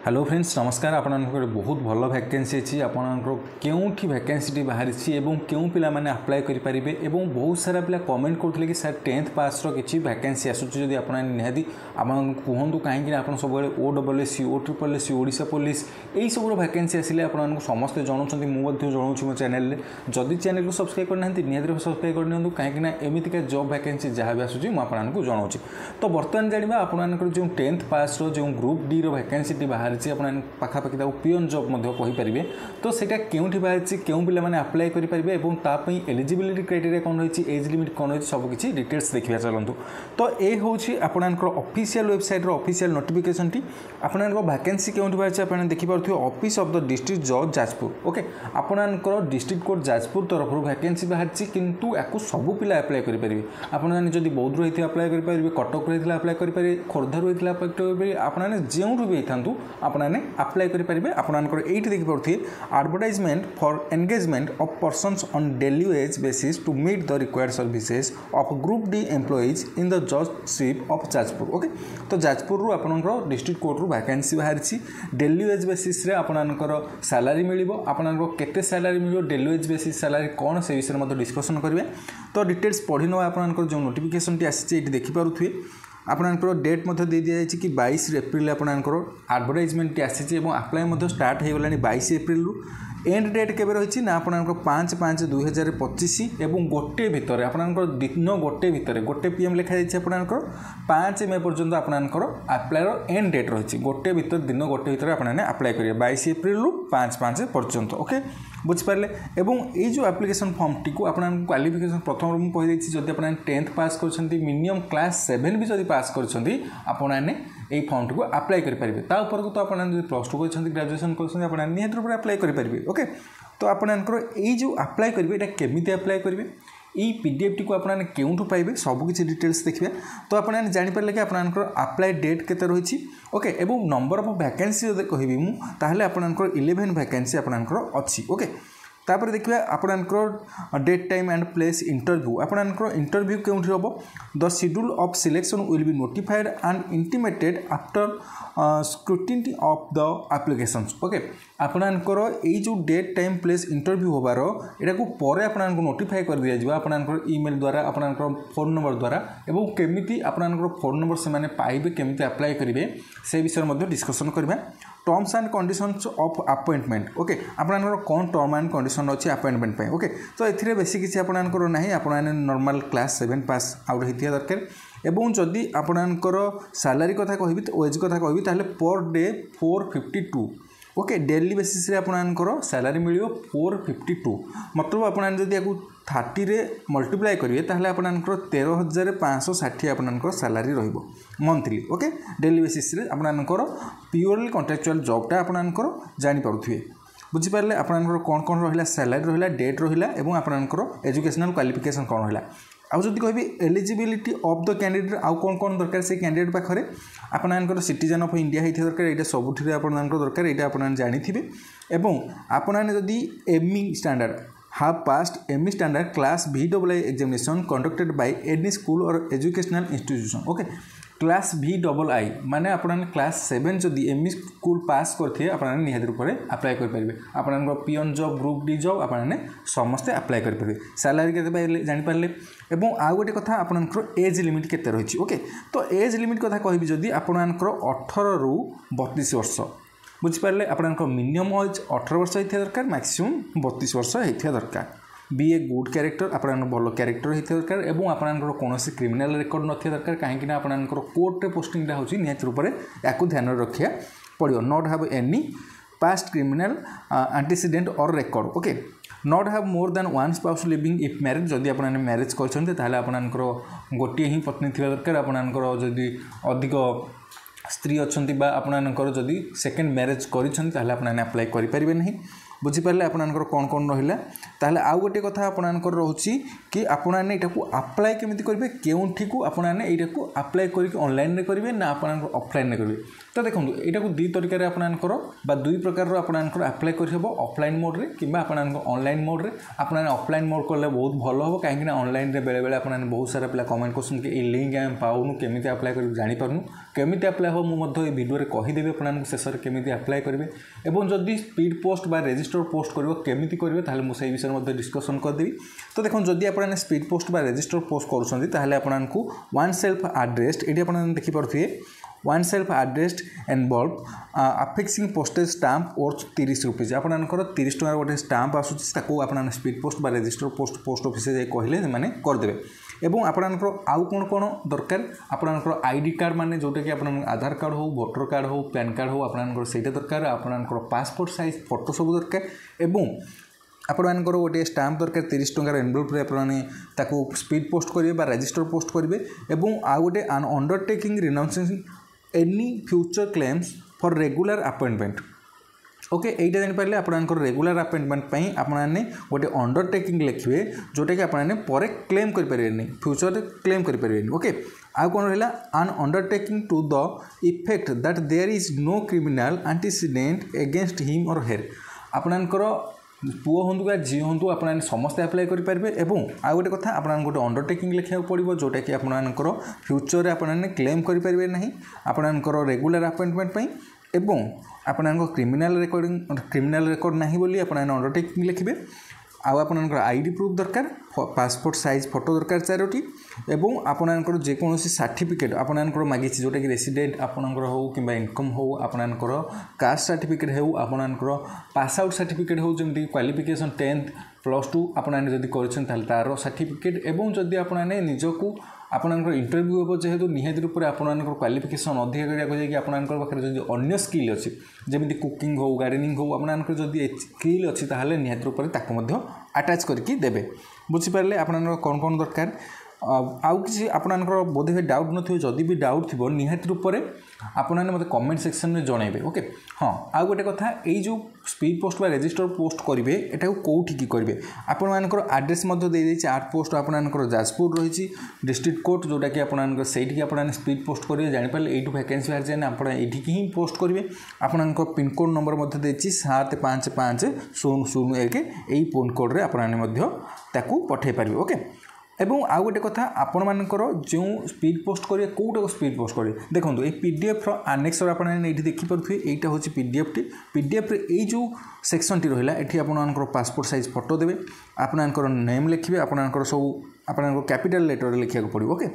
Hello friends नमस्कार। आपनकर बहुत भल वैकेंसी अच्छी आपनकर केउठी वैकेंसी बाहरी क्यों पिला माने अप्लाई करि परिबे एवं बहुत सारा पिला कमेंट करथिले कि सर 10th पास रो किछि वैकेंसी आसुछि जदि आपन निहादी आपन कहंतु काहे कि आपन सब OSSC OSSC ओडिशा पुलिस एई सब रो वैकेंसी आसिले आपन समस्त जणुछंती मु मध्ये जणुछु मो चैनल रे जदि चैनल को सब्सक्राइब करनांती निहादी सब्सक्राइब करनियंतु काहे कि ना एमितिका जॉब वैकेंसी जहा भी आसुछि मु आपन को जणुछि। तो वर्तमान जानिबा आपनकर जो 10th पास रो जो ग्रुप डी रो वैकेंसी बाहर पाखापाखि पिओन जॉब कहींपारे तो सेटा क्योंठी बाहरी क्यों पिला माने अप्लाई करेंगे और तापी एलिजिबिलिटी क्राइटेरिया कौन रही एज लिमिट कौन रही सबकि डिटेल्स देखा चलतु। तो ये हूँ आपंकर official website official notification T आपंकर वैकेंसी क्योंठी बाहरी आप देखिपे ऑफिस ऑफ द डिस्ट्रिक्ट जज जाजपुर ओके आपंकर डिस्ट्रिक्ट कोर्ट जाजपुर तरफ वैकेंसी बाहरी किंतु या सबू पिला अप्लाई करेंगे। आपड़ी बौद्ध रही अप्लाई करेंगे कटक रही अप्लाई करेंगे खोर्धा रही अप्लाई करेंगे आपने जो भी था आपने अप्लाई करेंगे। आपंकर ये देखिपे advertisement for engagement of persons on daily wage basis to meet the required services of group D employees in the judgeship of Jajpur okay. तो जाजपुर रु आपंकर डिस्ट्रिक्ट कोर्ट रु वैकेंसी बाहरी डेली वेज बेसिस रे आपंकर सैलरी मिल आपंकर केते सैलरी मिल डेली वेज बेसिस सैलरी कौन से विषय में डिस्कसन करेंगे। तो डिटेल्स पढ़ी ना आपंकर जो नोटिफिकेशन टी आसी देखिपे आपंकर डेट दे दि जाए कि 22 एप्रिल आपंकर एडवर्टाइजमेंट आसी अप्लाई स्टार्ट हो गला 22 एप्रिल रु एंड डेट केबे रही ना आपंकर 5/5/2025 एवं गोटे भितर आपंकर दिन गोटे भितर गोटे PM लिखा जाए आपंकर 5 मे पर्यंत आपंकर अप्लाई एंड डेट रही गोटे भितर दिन गोटे भितर आपने अप्लाई करेंगे 22 एप्रिल रु 5/5 पर्यंत ओके बुझिपारे। एवं ये जो एप्लिकेशन फॉर्म टी को आप क्वालिफिकेशन प्रथम मुझे कहीदेছি जदि आप 10th पास कर मिनिमम क्लास 7 भी जदि पास करने ये फॉर्म टी को अप्लाई करेंगे। तापर को तो आप +2 कर ग्रेजुएशन कर निहत अप्लाई करेंगे ओके। तो आपंकर ये जो अप्लाई करेंगे ये केमी अप्लाई करेंगे ये PDF टी को आपने क्यों पाइबे सबकि डिटेल्स देखिए। तो आपने जानीपारे कि आपंकर अप्लाई डेट केते रही ओके एवं नंबर ऑफ वैकेंसी जब कहबी मुझे आपंकर 11 वैकेंसी आपंकर अच्छी ओके। तापर देखिए आपंकर date time and place interview आपंकर इंटरव्यू क्योंठी हम the schedule of selection will be notified and intimated after scrutiny of the applications okay. आपंकर ये जो डेट टाइम प्लेस इंटरव्यू होबार यहाँ पर आपको नोटिफाई कर दि जाए आपंकर ईमेल द्वारा आपंकर फोन नंबर द्वारा एवं केमी आपंकर फोन नंबर से पाइबे केमी अप्लाई करेंगे से विषय में डिस्कसन करवा। Terms and conditions of appointment okay आपंकर कौन टर्म एंड कंडीशन अच्छी अपॉइंटमेंट ओके। तो ये बेसी किसी आपंकर ना आपने नॉर्मल क्लास 7 पास आउट होता दरकार एवं जदि आपंकर सैलरी कथा कहबी तो वेज कथा कहबी ताहले per day 452 okay daily basis रे आपंकर सैलरी मिल 452 मतलब आपने जदि 30 रे मल्टीप्लाई करेंगे ताहले आपंकर 13,560 आपंकर सैलरी रहिबो मंथली ओके डेली बेसिस रे आपंकर प्योरली कॉन्ट्रैक्चुअल जॉबटा आपंकर जानि पारुथिबे बुझिपारे। आपंकर कौन कौन रहिला सैलरी रहिला डेट रहिला एवं आपंकर एजुकेशनल क्वालिफिकेशन कौन रहिला आउ जदि कहबी एलिजिबिलिटी ऑफ द कैंडिडेट आउ कौन कौन दरकार से कैंडिडेट पाखरे आपंकर सिटीजन ऑफ इंडिया होता दरकार यहाँ सबुठ आपंकर दरकार यहाँ आप जानी एवं आपने जदि ME standard have passed ME standard class VII examination conducted by any school or educational institution okay। Class VII माने आपने क्लास 7 जदि ME स्कूल पास करते आपने निहात रूप में अप्लाई करेंगे आपन peon job group D job आपने समस्ते अप्लाई करेंगे। सैलरी के जानीपारे एवं आउ गोटे कथा आपंकर एज लिमिट केते रही ओके। तो एज लिमिट कथा कहबी जदि आपंकर 18 रु 32 वर्ष बुझिपारे आपंकर मिनिमम एज 18 वर्ष होता दरकार मैक्सिमम 32 वर्ष होता दरकार बी ए गुड कैरेक्टर आप भल कैरेक्टर होता दरकार एवं आपंकर कौन क्रिमिनाल रेकर्ड ना दरकार कहीं आपंकर कोर्टे पोस्टिंग होची निहत रूप में या ध्यान रखा पड़ो not have any past criminal antecedent और record okay. Not have more than one spouse living if marriage जदि आप मैरिज करपंकर गोटे ही पत्नी थी दरकार आपंकर जदि अधिक स्त्री अच्छा आपंकर जदि सेकेंड मैरिज करने अप्लाई करेंगे नहीं बुझिपारे। आपंकर कौन कौन रहा ताहले आउ गोटे कथा आपंकर रोची कि आपने यहाँ अप्लाई केमी करेंगे केउठी को आपने यहाँ अप्लाई करके ऑनलाइन करेंगे ना आप ऑफलाइन करेंगे तो देखो यहाँ को दुई तरीके आपणकर बा दुई प्रकार आपणकर आप्लाय करहब ऑफलाइन मोड रे कि ऑनलाइन मोड रे आपने ऑफलाइन मोड कले बहुत भल हम कहीं ऑनलाइन रे बेले बेले आपने बहुत सारा पिला कमेंट करछन कि ए लिंक आम पाऊनु केमिति अप्लाई कर जानि पारनु केमिति अप्लाई हो मु मध्ये वीडियो रे कहि देबे आपन शेष रे केमिति अप्लाई करिवे एवं जदि स्पीड पोस्ट बा रजिस्टर पोस्ट करबो केमिति करिवे ताले मु सेही विषय मध्ये डिस्कशन कर देबी। तो देखो जदि आपन स्पीड पोस्ट बा रजिस्टर पोस्ट करूछंती ताले आपन को वन सेल्फ एड्रेस एडी आपन देखि परथिए one self addressed envelope affixing postage stamp worth 30 rupees आपनकर 30 टका गोटे स्टाम्प आसुची ताको आपन स्पीड पोस्ट बा रजिस्टर पोस्ट ऑफिस जाय कहले माने कर देबे एवं आपनकर आउ कोन दरकार आपनकर आईडी कार्ड माने जोटा कि आपन आधार कार्ड हो वोटर कार्ड हो पैन कार्ड हो आपनकर सेटा दरकार आपनकर पासपोर्ट साइज फोटो सब दरकार एवं आपनकर गोटे स्टाम्प दरकार 30 टका एनवल्व रे आपने ताको स्पीड पोस्ट करिवे बा रजिस्टर पोस्ट करिवे एवं आउ गोटे undertaking renouncing any future claims for regular appointment okay एटा जानि पारले आपनकर रेगुलर अपॉइंटमेंट पई आपने गोटे अंडरटेकिंग लिखिवे जोटा कि आपने परे क्लेम कर परिबेनी फ्यूचर रे क्लेम कर परिबेनी ओके आ कोन रहला an undertaking to the effect that there is no criminal antecedent against him और हेर आपनकर पुओ हूँ कि झी हूँ आपने समस्ते अप्लाई करेंगे एवं आ गोटे कथा आप गोटे अंडरटेकिंग लिखा पड़ो जोटा कि आपनकर फ्यूचर आपने क्लेम करेंगे ना आपनकर रेगुलर अपॉइंटमेंट एवं आपन क्रिमिनल रेकर्ड ना बोली आप अंडरटेकिंग लिखे आउ आपनकर आईडी प्रूफ दरकार पासपोर्ट साइज फोटो दरकार 4टी एवं आपनकर जेकोसी सर्टिफिकेट आपनकर मागी जोटा कि रेसिडेंट आपनकर हो कि इनकम हो आपनकर कास्ट सर्टिफिकेट हो आपनकर पास आउट सर्टिफिकेट हो जमी क्वालिफिकेशन 10th +2 आपने जदि कर तार सर्टिफिकेट एवं जदि आपने निजको आपनकर इंटरव्यू हे जेहेतु निहाती रूप से आपनकर क्वालिफिकेशन अधिक करिया आपनकर पाखे जदि अन्य स्किल अच्छी जमी कुकिंग हो गार्डनिंग हो आपनकर जदि स्किल अच्छी ताहले निहाती रूप से ताको मध्य अटैच करके देबे बुझिपारे आपनकर कौन कौन दरकार आउ किसी आपनकर बोधे हुए डाउट नथिबो जदि भी डाउट थिबो निहाती रूप से आपने मते कमेंट सेक्शन में जनइबे ओके हाँ आउ गोटे कथा एई जो स्पीड पोस्ट बा रजिस्टर पोस्ट करेंगे एटा कोठी की करेंगे आपनकर एड्रेस मध्य दे देछि आर्ट पोस्ट आपनकर जाजपुर रही डिस्ट्रिक्ट कोर्ट जोटा कि आपनकर सेठी आपन स्पीड पोस्ट करेंगे जानि पाले एठू वैकेंसी बाहर जाने आपन एठी की ही पोस्ट करेंगे आपनकर पिन कोड नंबर मध्य देछि 755001 एई पिन कोड रे आपन मध्य ताकू पठै पारिबे ओके एवं आउ गोटे कथा आपण मानकर जो स्पीड पोस्ट करेंगे कौटा स्पीड पोस्ट करेंगे देखो ये पीडीएफ आनेक्सर आपने देखिपे यहाँ हूँ पीडीएफ रे ये जो सेक्शन टी रहा ये आपंकर पासपोर्ट साइज फोटो देवे आपंकर नेम लिखे आपंकर सब आपंकर कैपिटल लेटर लिखा पड़ो ओके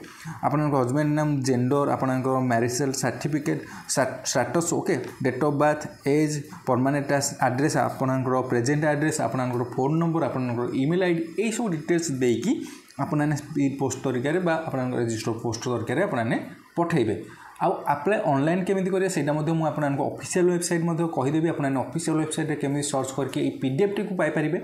आपंकर हजबैंड नाम जेंडर आपंकर marital certificate status okay date of birth age permanent address आपंकर प्रेजेंट एड्रेस आपंकर फोन नंबर आपंकर ईमेल आईडी यही सब डिटेल्स देकी आपने स्पीड पोस्ट तरीके आपन रजिस्टर पोस्ट तरीके आपने पठेबे आउ अप्लाई ऑनलाइन केमिति करिया सेटा मध्ये मु आपनको ऑफिशियल वेबसाइट मध्ये कहि देबी आपन ऑफिशियल वेबसाइट रे केमिति सर्च करके ई पीडीएफ टी को पाई परिबे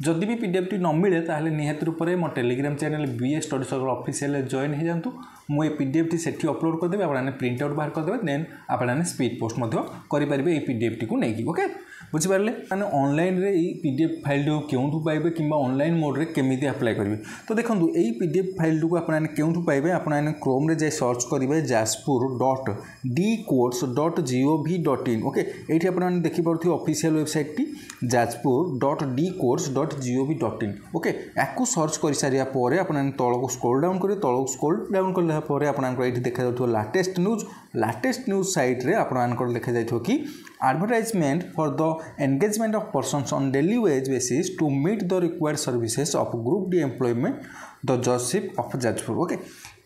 जदि भी पीडीएफ टी न मिले ताहले निहाती रूप से मो Telegram channel BA study circle official join हो जातु मु पीडीएफ टी सेठी अपलोड कर देबे आपन प्रिंट आउट बाहर कर देबे देन आपन स्पीड पोस्ट मध्ये करि परिबे ई पीडीएफ टी को नेकी ओके बुझी पारले माने ऑनलाइन रे ई पीडीएफ फाइल टी केउठु पाइबे किंबा ऑनलाइन मोड रे केमिति अप्लाई करिवे तो देखंतु एई पीडीएफ फाइल टी को आपन केउठु पाइबे आपन क्रोम रे जाय सर्च करिवे jazpur.dcourse.gov.in ओके एठी आपन देखि परथि ऑफिशियल वेबसाइट टी jazpur.dcourse.gov.in ओके याकू सर्च कर सारिया परे आपन तळको स्क्रॉल डाउन करला परे आपन एठी देखा जाउथो लेटेस्ट न्यूज साइट रे आपन देखा जाइथो कि advertisement for the engagement of persons on daily wage basis to meet the required services of group D employment the jobship of Jajpur okay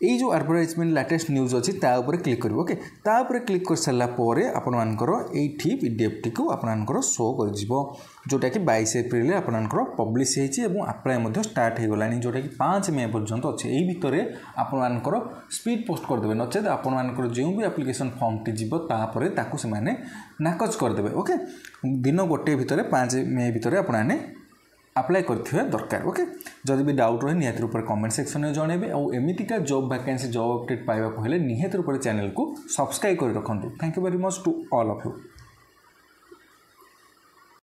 ये जो एडवर्टाइजमेंट लेटेस्ट न्यूज अच्छी तापर क्लिक करेंगे okay तापर क्लिक कर सारापर आपंकर ये पीडीएफ टी को आपंकर शो कर जोटा कि 22 एप्रिल आपंकर पब्लिश होती आप्लाय स्टार्ट हो गलानी जोटा कि 5 मे पर्यंत अच्छे यही भितर आपंकर स्पीड पोस्ट करदे नचेत आपंकर जो भी एप्लिकेशन फॉर्म टी जीव तापर ताकू से नाकच करदे ओके दिन गोटे भितर 5 मे भितर आपने अप्लाई करथिबा दरकार ओके जदि भी डाउट रहे निहाती रूप कमेंट सेक्शन में जणेबे और एमितिका जॉब वैकेंसी जॉब अपडेट पाइबा को हेले निहाती रूप चैनल को सब्सक्राइब कर रखंतु thank you very much to all of you.